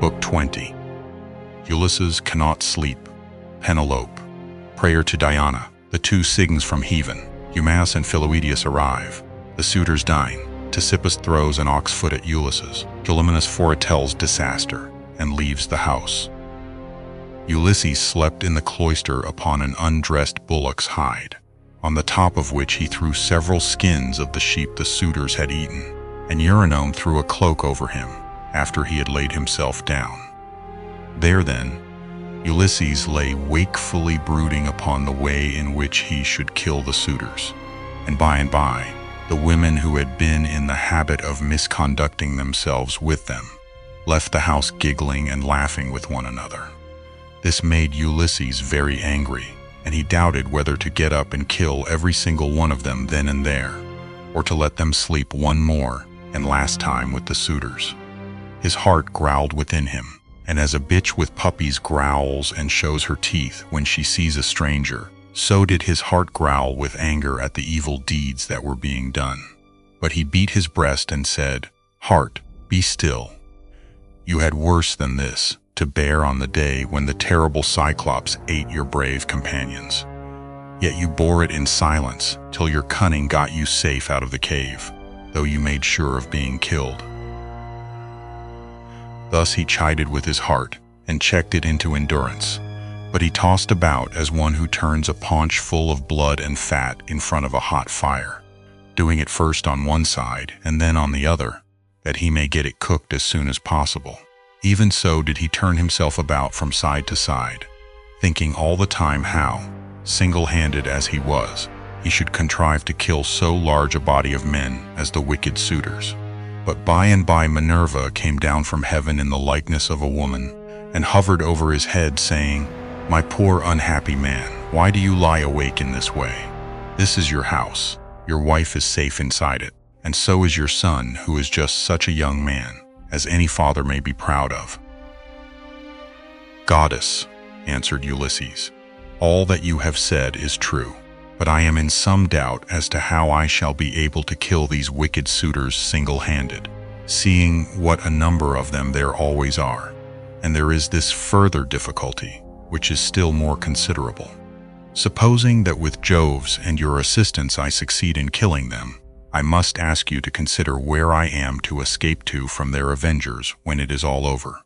Book 20. Ulysses cannot sleep. Penelope. Prayer to Diana. The two Cygnes from heaven. Eumaeus and Philoetius arrive. The suitors dine. Ctesippus throws an ox foot at Ulysses. Gelimenus foretells disaster and leaves the house. Ulysses slept in the cloister upon an undressed bullock's hide, on the top of which he threw several skins of the sheep the suitors had eaten, and Eurynome threw a cloak over him after he had laid himself down. There then, Ulysses lay wakefully brooding upon the way in which he should kill the suitors, and by, the women who had been in the habit of misconducting themselves with them left the house giggling and laughing with one another. This made Ulysses very angry, and he doubted whether to get up and kill every single one of them then and there, or to let them sleep one more and last time with the suitors. His heart growled within him, and as a bitch with puppies growls and shows her teeth when she sees a stranger, so did his heart growl with anger at the evil deeds that were being done. But he beat his breast and said, "Heart, be still. You had worse than this to bear on the day when the terrible Cyclops ate your brave companions. Yet you bore it in silence till your cunning got you safe out of the cave, though you made sure of being killed." Thus he chided with his heart and checked it into endurance, but he tossed about as one who turns a paunch full of blood and fat in front of a hot fire, doing it first on one side and then on the other, that he may get it cooked as soon as possible. Even so did he turn himself about from side to side, thinking all the time how, single-handed as he was, he should contrive to kill so large a body of men as the wicked suitors. But by and by Minerva came down from heaven in the likeness of a woman, and hovered over his head, saying, "My poor unhappy man, why do you lie awake in this way? This is your house, your wife is safe inside it, and so is your son, who is just such a young man as any father may be proud of." "Goddess," answered Ulysses, "all that you have said is true, but I am in some doubt as to how I shall be able to kill these wicked suitors single-handed, seeing what a number of them there always are. And there is this further difficulty, which is still more considerable. Supposing that with Jove's and your assistance I succeed in killing them, I must ask you to consider where I am to escape to from their avengers when it is all over."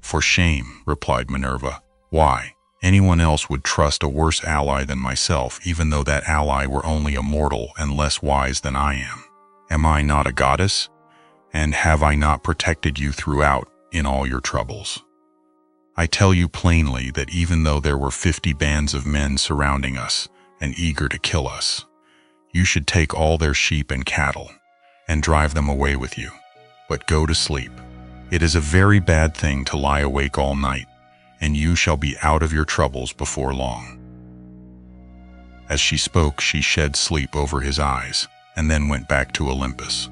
"For shame," replied Minerva. "Why, anyone else would trust a worse ally than myself, even though that ally were only a mortal and less wise than I am. Am I not a goddess? And have I not protected you throughout in all your troubles? I tell you plainly that even though there were 50 bands of men surrounding us and eager to kill us, you should take all their sheep and cattle and drive them away with you. But go to sleep. It is a very bad thing to lie awake all night, and you shall be out of your troubles before long." As she spoke, she shed sleep over his eyes, and then went back to Olympus.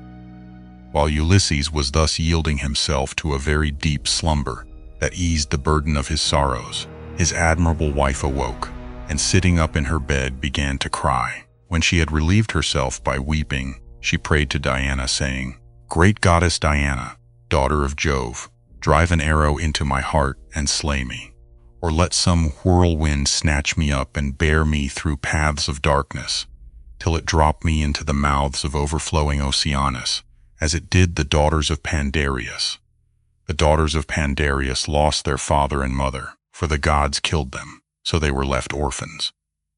While Ulysses was thus yielding himself to a very deep slumber that eased the burden of his sorrows, his admirable wife awoke, and sitting up in her bed began to cry. When she had relieved herself by weeping, she prayed to Diana, saying, "Great goddess Diana, daughter of Jove, drive an arrow into my heart and slay me, or let some whirlwind snatch me up and bear me through paths of darkness, till it drop me into the mouths of overflowing Oceanus, as it did the daughters of Pandareus. The daughters of Pandareus lost their father and mother, for the gods killed them, so they were left orphans.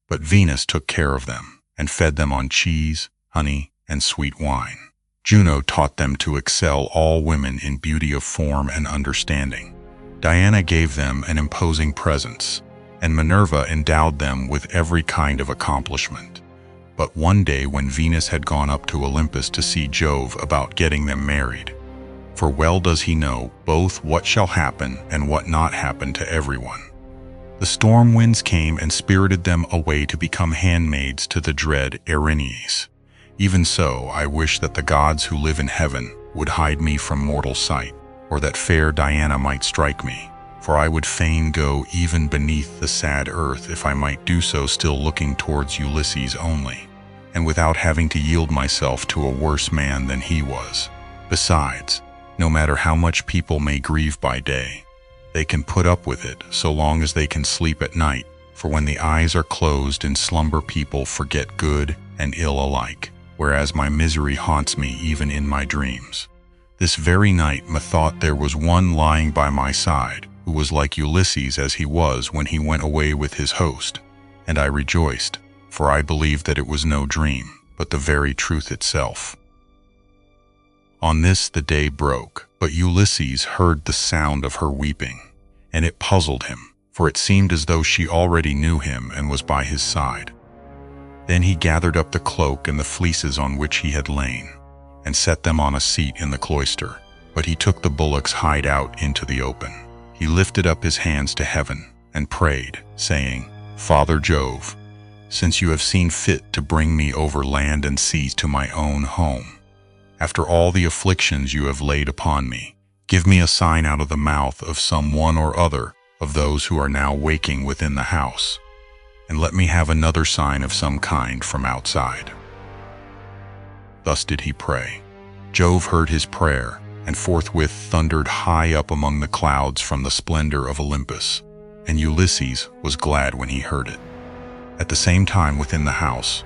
But Venus took care of them, and fed them on cheese, honey, and sweet wine. Juno taught them to excel all women in beauty of form and understanding. Diana gave them an imposing presence, and Minerva endowed them with every kind of accomplishment. But one day when Venus had gone up to Olympus to see Jove about getting them married, for well does he know both what shall happen and what not happen to everyone, the storm winds came and spirited them away to become handmaids to the dread Erinyes. Even so, I wish that the gods who live in heaven would hide me from mortal sight, or that fair Diana might strike me, for I would fain go even beneath the sad earth if I might do so still looking towards Ulysses only, and without having to yield myself to a worse man than he was. Besides, No matter how much people may grieve by day, they can put up with it so long as they can sleep at night, for when the eyes are closed in slumber people forget good and ill alike, whereas my misery haunts me even in my dreams. This very night methought there was one lying by my side, who was like Ulysses as he was when he went away with his host, and I rejoiced, for I believed that it was no dream, but the very truth itself. On this the day broke, but Ulysses heard the sound of her weeping, and it puzzled him, for it seemed as though she already knew him and was by his side. Then he gathered up the cloak and the fleeces on which he had lain, and set them on a seat in the cloister, but he took the bullock's hide out into the open. He lifted up his hands to heaven and prayed, saying, Father Jove, since you have seen fit to bring me over land and sea to my own home, after all the afflictions you have laid upon me, give me a sign out of the mouth of some one or other of those who are now waking within the house, and let me have another sign of some kind from outside. Thus did he pray. Jove heard his prayer, and forthwith thundered high up among the clouds from the splendor of Olympus, and Ulysses was glad when he heard it. At the same time within the house,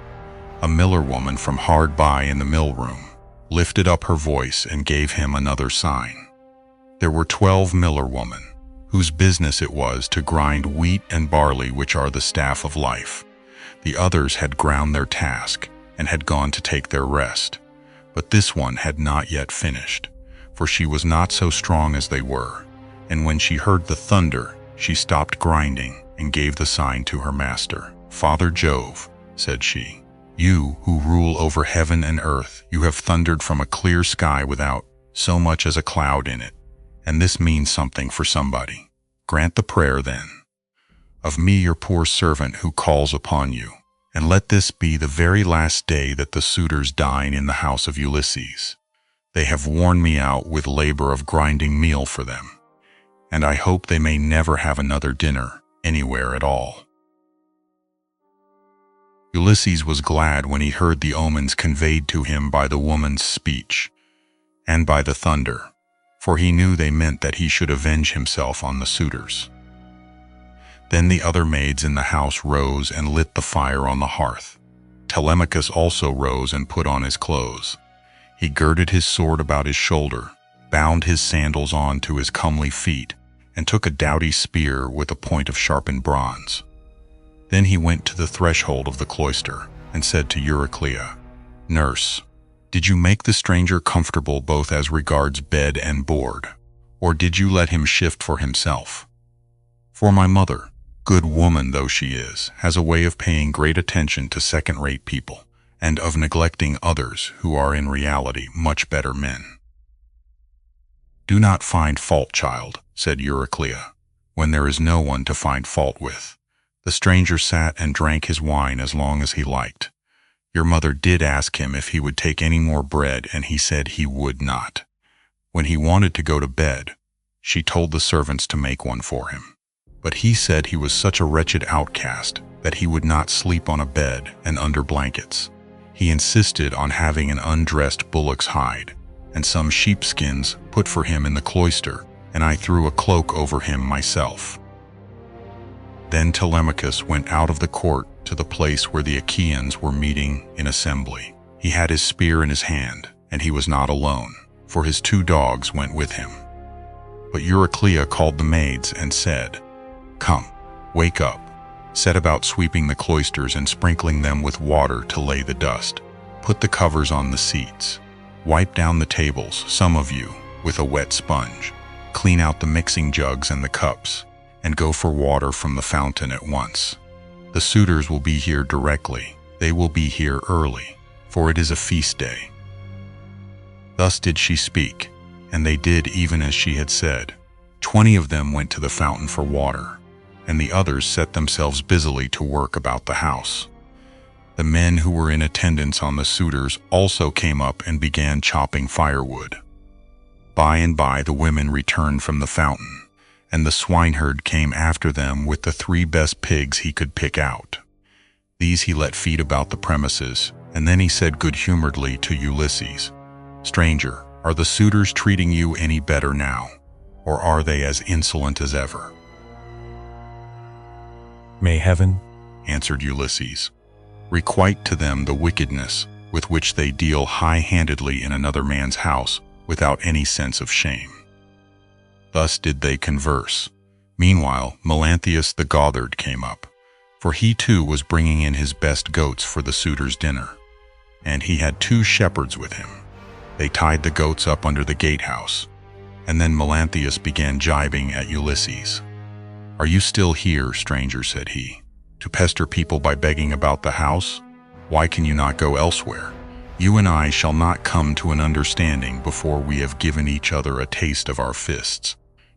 a miller woman from hard by in the mill room lifted up her voice and gave him another sign. There were 12 miller women, whose business it was to grind wheat and barley, which are the staff of life. The others had ground their task and had gone to take their rest, but this one had not yet finished, for she was not so strong as they were, and when she heard the thunder, she stopped grinding and gave the sign to her master. Father Jove, said she, you who rule over heaven and earth, you have thundered from a clear sky without so much as a cloud in it, and this means something for somebody. Grant the prayer, then, of me your poor servant who calls upon you, and let this be the very last day that the suitors dine in the house of Ulysses. They have worn me out with labor of grinding meal for them, and I hope they may never have another dinner anywhere at all. Ulysses was glad when he heard the omens conveyed to him by the woman's speech and by the thunder, for he knew they meant that he should avenge himself on the suitors. Then the other maids in the house rose and lit the fire on the hearth. Telemachus also rose and put on his clothes. He girded his sword about his shoulder, bound his sandals on to his comely feet, and took a doughty spear with a point of sharpened bronze. Then he went to the threshold of the cloister and said to Euryclea, Nurse, did you make the stranger comfortable both as regards bed and board, or did you let him shift for himself? For my mother, good woman though she is, has a way of paying great attention to second-rate people, and of neglecting others who are in reality much better men. Do not find fault, child, said Euryclea, when there is no one to find fault with. The stranger sat and drank his wine as long as he liked. Your mother did ask him if he would take any more bread, and he said he would not. When he wanted to go to bed, she told the servants to make one for him. But he said he was such a wretched outcast that he would not sleep on a bed and under blankets. He insisted on having an undressed bullock's hide and some sheepskins put for him in the cloister, and I threw a cloak over him myself. Then Telemachus went out of the court to the place where the Achaeans were meeting in assembly. He had his spear in his hand, and he was not alone, for his 2 dogs went with him. But Euryclea called the maids and said, Come, wake up, set about sweeping the cloisters and sprinkling them with water to lay the dust. Put the covers on the seats. Wipe down the tables, some of you, with a wet sponge. Clean out the mixing jugs and the cups, and go for water from the fountain at once. The suitors will be here directly. They will be here early, for it is a feast day. Thus did she speak, and they did even as she had said. 20 of them went to the fountain for water, and the others set themselves busily to work about the house. The men who were in attendance on the suitors also came up and began chopping firewood. By and by the women returned from the fountain, and the swineherd came after them with the 3 best pigs he could pick out. These he let feed about the premises, and then he said good-humoredly to Ulysses, Stranger, Are the suitors treating you any better now, or are they as insolent as ever?" "May heaven," answered Ulysses, "requite to them the wickedness with which they deal high-handedly in another man's house without any sense of shame." Thus did they converse. Meanwhile, Melanthius the Gothard came up, for he too was bringing in his best goats for the suitors' dinner, and he had 2 shepherds with him. They tied the goats up under the gatehouse, and then Melanthius began jibing at Ulysses. "Are you still here, stranger," said he, "to pester people by begging about the house? Why can you not go elsewhere? You and I shall not come to an understanding before we have given each other a taste of our fists.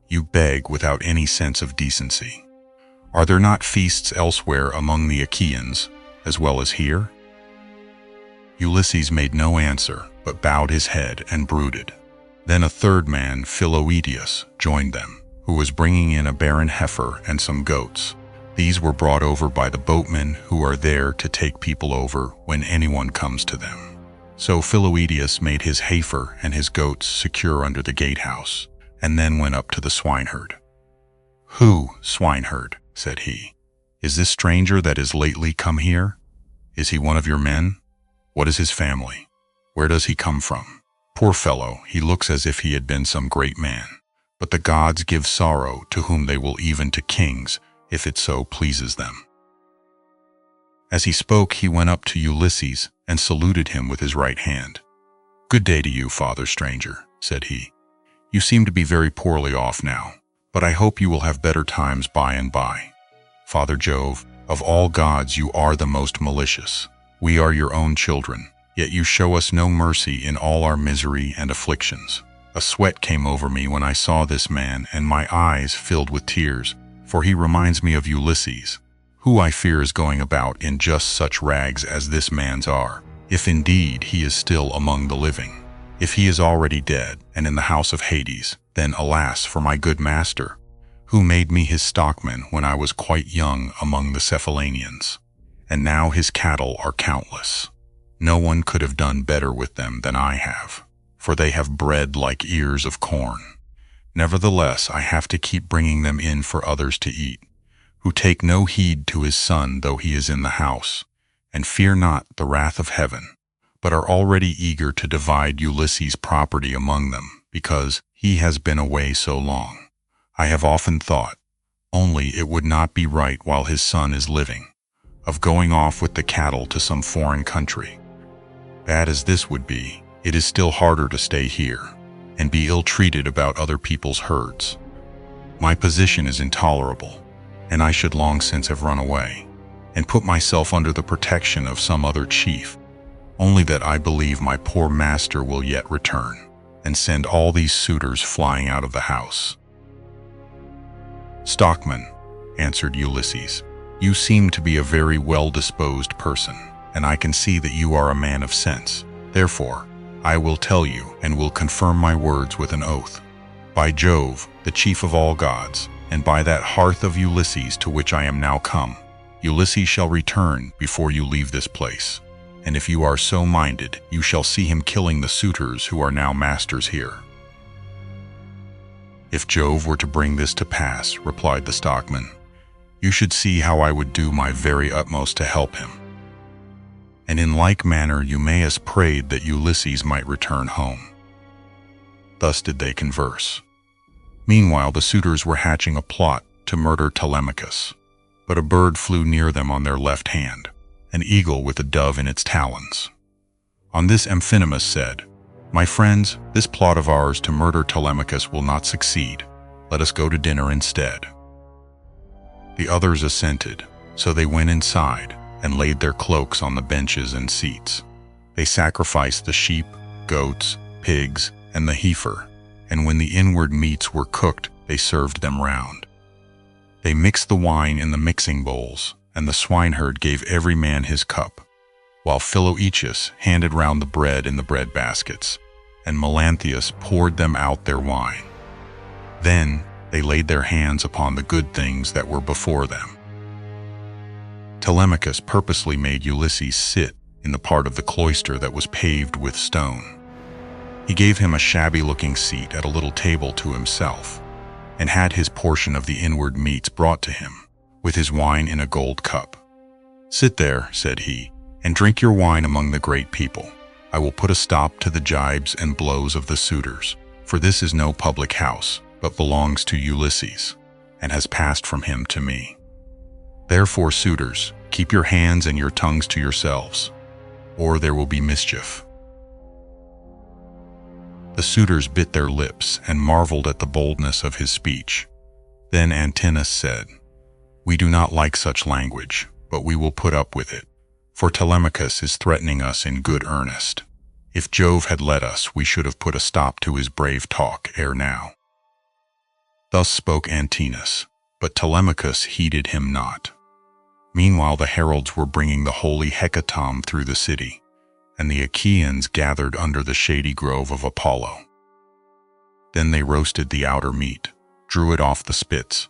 You beg without any sense of decency. Are there not feasts elsewhere among the Achaeans, as well as here?" Ulysses made no answer, but bowed his head and brooded. Then a third man, Philoetius, joined them, who was bringing in a barren heifer and some goats. These were brought over by the boatmen who are there to take people over when anyone comes to them. So Philoetius made his heifer and his goats secure under the gatehouse, and then went up to the swineherd. "Who, swineherd?" said he. "Is this stranger that is lately come here? Is he one of your men? What is his family? Where does he come from? Poor fellow, he looks as if he had been some great man. But the gods give sorrow to whom they will, even to kings, if it so pleases them." As he spoke, he went up to Ulysses and saluted him with his right hand. "Good day to you, father stranger," said he. "You seem to be very poorly off now, but I hope you will have better times by and by. Father Jove, of all gods you are the most malicious. We are your own children, yet you show us no mercy in all our misery and afflictions. A sweat came over me when I saw this man, and my eyes filled with tears, for he reminds me of Ulysses, who I fear is going about in just such rags as this man's are, if indeed he is still among the living. If he is already dead and in the house of Hades, then alas for my good master, who made me his stockman when I was quite young among the Cephallenians. And now his cattle are countless. No one could have done better with them than I have, for they have bred like ears of corn. Nevertheless, I have to keep bringing them in for others to eat, who take no heed to his son though he is in the house, and fear not the wrath of heaven, but are already eager to divide Ulysses' property among them, because he has been away so long. I have often thought, only it would not be right while his son is living, of going off with the cattle to some foreign country. Bad as this would be, it is still harder to stay here, and be ill-treated about other people's herds. My position is intolerable, and I should long since have run away, and put myself under the protection of some other chief, only that I believe my poor master will yet return, and send all these suitors flying out of the house." "Stockman," answered Ulysses, "you seem to be a very well-disposed person, and I can see that you are a man of sense. Therefore, I will tell you and will confirm my words with an oath. By Jove, the chief of all gods, and by that hearth of Ulysses to which I am now come, Ulysses shall return before you leave this place. And if you are so minded, you shall see him killing the suitors who are now masters here." "If Jove were to bring this to pass," replied the stockman, "you should see how I would do my very utmost to help him." And in like manner Eumaeus prayed that Ulysses might return home. Thus did they converse. Meanwhile the suitors were hatching a plot to murder Telemachus, but a bird flew near them on their left hand, an eagle with a dove in its talons. On this Amphinomus said, "My friends, this plot of ours to murder Telemachus will not succeed. Let us go to dinner instead." The others assented, so they went inside and laid their cloaks on the benches and seats. They sacrificed the sheep, goats, pigs, and the heifer, and when the inward meats were cooked, they served them round. They mixed the wine in the mixing bowls, and the swineherd gave every man his cup, while Philoetius handed round the bread in the bread baskets, and Melanthius poured them out their wine. Then they laid their hands upon the good things that were before them. Telemachus purposely made Ulysses sit in the part of the cloister that was paved with stone. He gave him a shabby-looking seat at a little table to himself, and had his portion of the inward meats brought to him, with his wine in a gold cup. "Sit there," said he, "and drink your wine among the great people. I will put a stop to the gibes and blows of the suitors, for this is no public house, but belongs to Ulysses, and has passed from him to me. Therefore, suitors, keep your hands and your tongues to yourselves, or there will be mischief." The suitors bit their lips and marveled at the boldness of his speech. Then Antinous said, "We do not like such language, but we will put up with it, for Telemachus is threatening us in good earnest. If Jove had let us, we should have put a stop to his brave talk ere now." Thus spoke Antinous, but Telemachus heeded him not. Meanwhile the heralds were bringing the holy hecatomb through the city, and the Achaeans gathered under the shady grove of Apollo. Then they roasted the outer meat, drew it off the spits,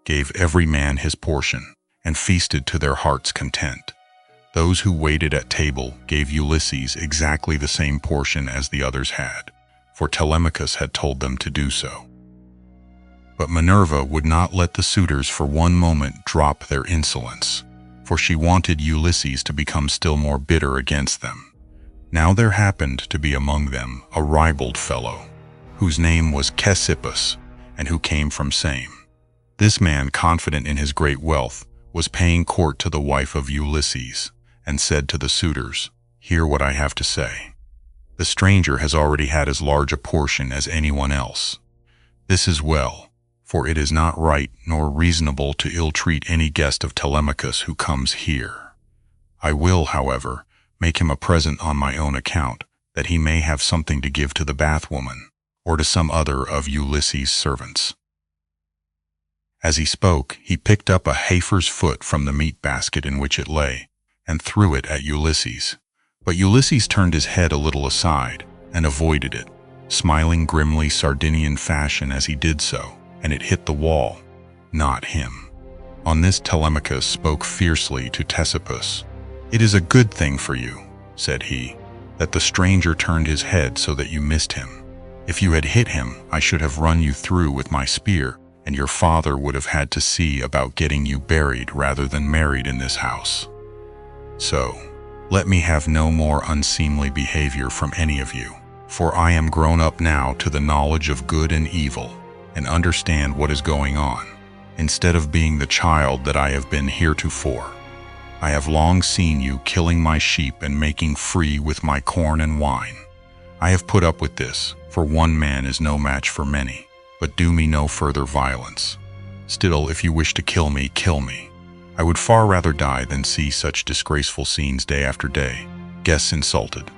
gave every man his portion, and feasted to their heart's content. Those who waited at table gave Ulysses exactly the same portion as the others had, for Telemachus had told them to do so. But Minerva would not let the suitors for one moment drop their insolence, for she wanted Ulysses to become still more bitter against them. Now there happened to be among them a ribald fellow, whose name was Ctesippus, and who came from Same. This man, confident in his great wealth, was paying court to the wife of Ulysses, and said to the suitors, "Hear what I have to say. The stranger has already had as large a portion as anyone else. This is well, for it is not right nor reasonable to ill-treat any guest of Telemachus who comes here. I will, however, make him a present on my own account, that he may have something to give to the bathwoman, or to some other of Ulysses' servants." As he spoke, he picked up a heifer's foot from the meat basket in which it lay, and threw it at Ulysses. But Ulysses turned his head a little aside, and avoided it, smiling grimly Sardinian fashion as he did so, and it hit the wall, not him. On this Telemachus spoke fiercely to Ctesippus. "It is a good thing for you," said he, "that the stranger turned his head so that you missed him. If you had hit him, I should have run you through with my spear, and your father would have had to see about getting you buried rather than married in this house. So, let me have no more unseemly behavior from any of you, for I am grown up now to the knowledge of good and evil, and understand what is going on, instead of being the child that I have been heretofore. I have long seen you killing my sheep and making free with my corn and wine. I have put up with this, for one man is no match for many, but do me no further violence. Still, if you wish to kill me, kill me. I would far rather die than see such disgraceful scenes day after day, guests insulted,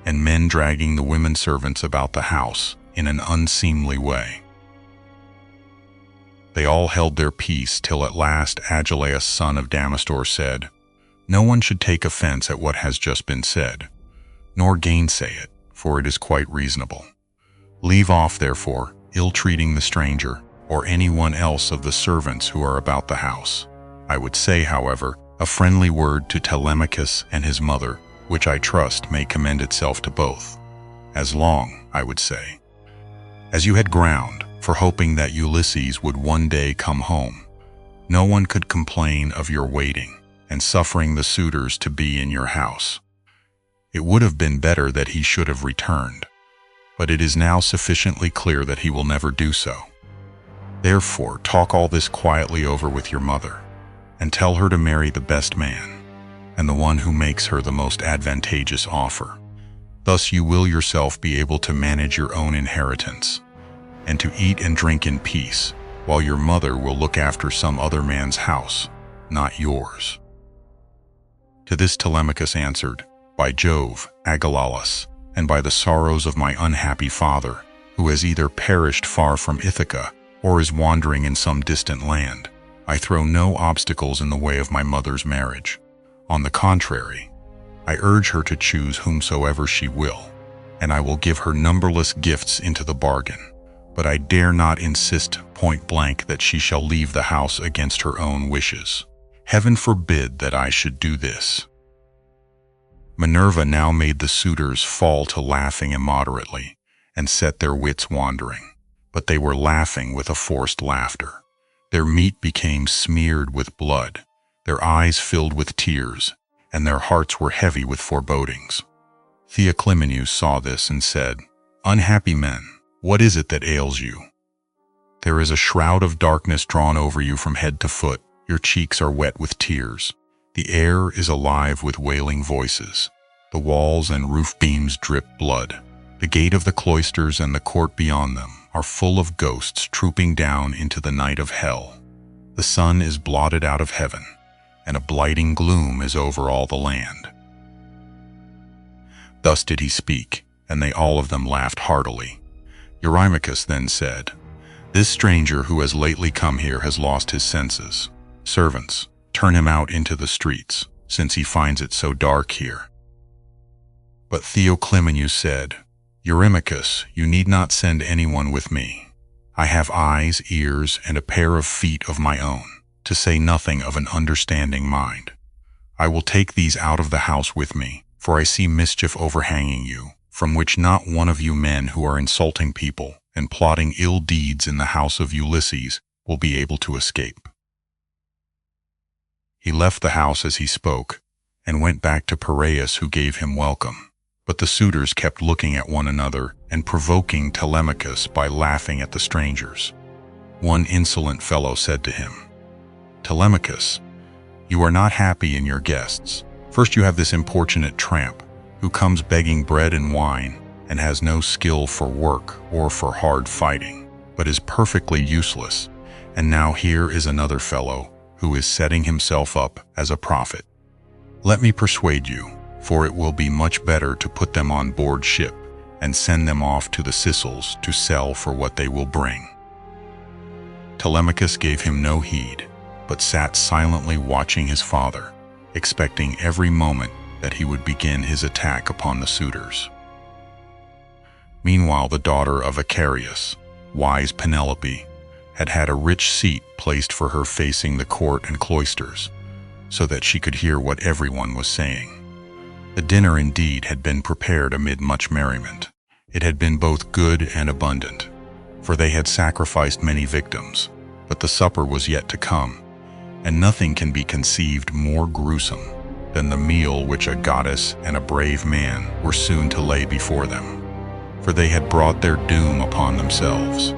and men dragging the women servants about the house in an unseemly way." They all held their peace till at last Agelaus, son of Damastor, said, "No one should take offense at what has just been said, nor gainsay it, for it is quite reasonable. Leave off, therefore, ill-treating the stranger, or anyone else of the servants who are about the house. I would say, however, a friendly word to Telemachus and his mother, which I trust may commend itself to both. As long, I would say, as you had ground for hoping that Ulysses would one day come home, no one could complain of your waiting and suffering the suitors to be in your house. It would have been better that he should have returned, but it is now sufficiently clear that he will never do so. Therefore, talk all this quietly over with your mother, and tell her to marry the best man, and the one who makes her the most advantageous offer. Thus you will yourself be able to manage your own inheritance, and to eat and drink in peace, while your mother will look after some other man's house, not yours." To this Telemachus answered, "By Jove, Agelaus, and by the sorrows of my unhappy father, who has either perished far from Ithaca, or is wandering in some distant land, I throw no obstacles in the way of my mother's marriage. On the contrary, I urge her to choose whomsoever she will, and I will give her numberless gifts into the bargain. But I dare not insist point blank that she shall leave the house against her own wishes. Heaven forbid that I should do this." Minerva now made the suitors fall to laughing immoderately, and set their wits wandering. But they were laughing with a forced laughter. Their meat became smeared with blood, their eyes filled with tears, and their hearts were heavy with forebodings. Theoclymenus saw this and said, "Unhappy men, what is it that ails you? There is a shroud of darkness drawn over you from head to foot. Your cheeks are wet with tears. The air is alive with wailing voices. The walls and roof beams drip blood. The gate of the cloisters and the court beyond them are full of ghosts trooping down into the night of hell. The sun is blotted out of heaven, and a blighting gloom is over all the land." Thus did he speak, and they all of them laughed heartily. Eurymachus then said, "This stranger who has lately come here has lost his senses. Servants, turn him out into the streets, since he finds it so dark here." But Theoclymenus said, "Eurymachus, you need not send anyone with me. I have eyes, ears, and a pair of feet of my own, to say nothing of an understanding mind. I will take these out of the house with me, for I see mischief overhanging you, from which not one of you men who are insulting people and plotting ill deeds in the house of Ulysses will be able to escape." He left the house as he spoke, and went back to Piraeus, who gave him welcome. But the suitors kept looking at one another and provoking Telemachus by laughing at the strangers. One insolent fellow said to him, "Telemachus, you are not happy in your guests. First you have this importunate tramp, who comes begging bread and wine, and has no skill for work or for hard fighting, but is perfectly useless. And now here is another fellow, who is setting himself up as a prophet. Let me persuade you, for it will be much better to put them on board ship, and send them off to the Sicels to sell for what they will bring." Telemachus gave him no heed, but sat silently watching his father, expecting every moment that he would begin his attack upon the suitors. Meanwhile, the daughter of Icarius, wise Penelope, had had a rich seat placed for her facing the court and cloisters, so that she could hear what everyone was saying. The dinner indeed had been prepared amid much merriment. It had been both good and abundant, for they had sacrificed many victims, but the supper was yet to come, and nothing can be conceived more gruesome than the meal which a goddess and a brave man were soon to lay before them, for they had brought their doom upon themselves.